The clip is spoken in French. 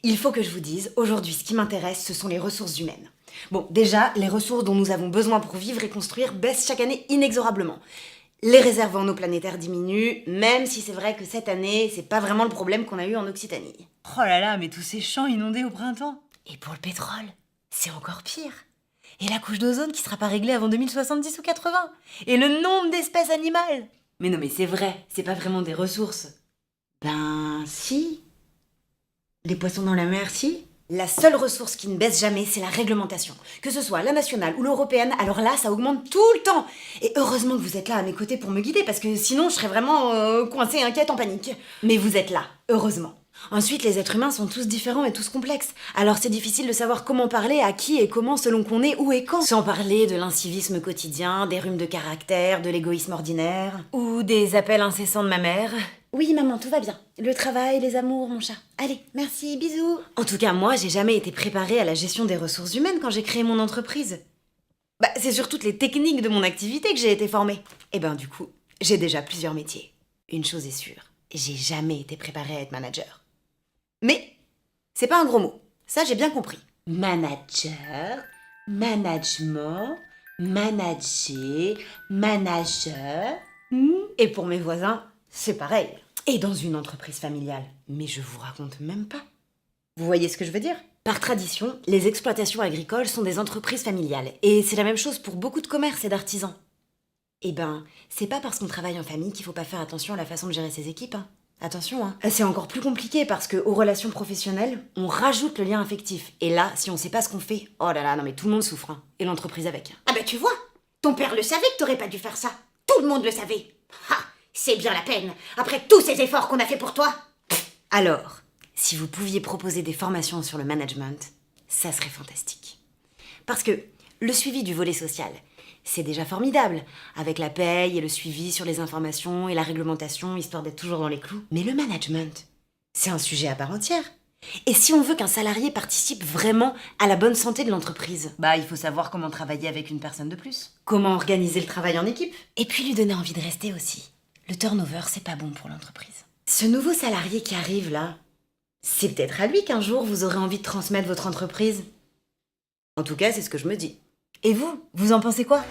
Il faut que je vous dise, aujourd'hui, ce qui m'intéresse, ce sont les ressources humaines. Bon, déjà, les ressources dont nous avons besoin pour vivre et construire baissent chaque année inexorablement. Les réserves en eau planétaire diminuent, même si c'est vrai que cette année, c'est pas vraiment le problème qu'on a eu en Occitanie. Oh là là, mais tous ces champs inondés au printemps. Et pour le pétrole, c'est encore pire. Et la couche d'ozone qui sera pas réglée avant 2070 ou 80. Et le nombre d'espèces animales. Mais non, mais c'est vrai, c'est pas vraiment des ressources. Ben, si. Les poissons dans la mer, si. La seule ressource qui ne baisse jamais, c'est la réglementation. Que ce soit la nationale ou l'européenne, alors là, ça augmente tout le temps. Et heureusement que vous êtes là à mes côtés pour me guider, parce que sinon, je serais vraiment coincée, inquiète, en panique. Mais vous êtes là, heureusement. Ensuite, les êtres humains sont tous différents et tous complexes. Alors c'est difficile de savoir comment parler à qui et comment selon qu'on est où et quand. Sans parler de l'incivisme quotidien, des rhumes de caractère, de l'égoïsme ordinaire. Ou des appels incessants de ma mère. Oui maman, tout va bien. Le travail, les amours, mon chat. Allez, merci, bisous. En tout cas, moi, j'ai jamais été préparée à la gestion des ressources humaines quand j'ai créé mon entreprise. Bah, c'est sur toutes les techniques de mon activité que j'ai été formée. Et ben du coup, j'ai déjà plusieurs métiers. Une chose est sûre, j'ai jamais été préparée à être manager. Mais c'est pas un gros mot, ça j'ai bien compris. Manager, management, manager, manager. Et pour mes voisins, c'est pareil. Et dans une entreprise familiale, mais je vous raconte même pas. Vous voyez ce que je veux dire? Par tradition, les exploitations agricoles sont des entreprises familiales. Et c'est la même chose pour beaucoup de commerces et d'artisans. Eh ben, c'est pas parce qu'on travaille en famille qu'il faut pas faire attention à la façon de gérer ses équipes, hein. Attention, hein. C'est encore plus compliqué parce que aux relations professionnelles, on rajoute le lien affectif. Et là, si on sait pas ce qu'on fait, oh là là, non mais tout le monde souffre, hein. Et l'entreprise avec. Ah bah tu vois, ton père le savait que t'aurais pas dû faire ça. Tout le monde le savait. Ah, c'est bien la peine, après tous ces efforts qu'on a fait pour toi. Alors, si vous pouviez proposer des formations sur le management, ça serait fantastique. Parce que le suivi du volet social, c'est déjà formidable, avec la paye et le suivi sur les informations et la réglementation, histoire d'être toujours dans les clous. Mais le management, c'est un sujet à part entière. Et si on veut qu'un salarié participe vraiment à la bonne santé de l'entreprise, Bah, il faut savoir comment travailler avec une personne de plus. comment organiser le travail en équipe, et puis lui donner envie de rester aussi. Le turnover, c'est pas bon pour l'entreprise. Ce nouveau salarié qui arrive là, c'est peut-être à lui qu'un jour vous aurez envie de transmettre votre entreprise. En tout cas, c'est ce que je me dis. Et vous, vous en pensez quoi ?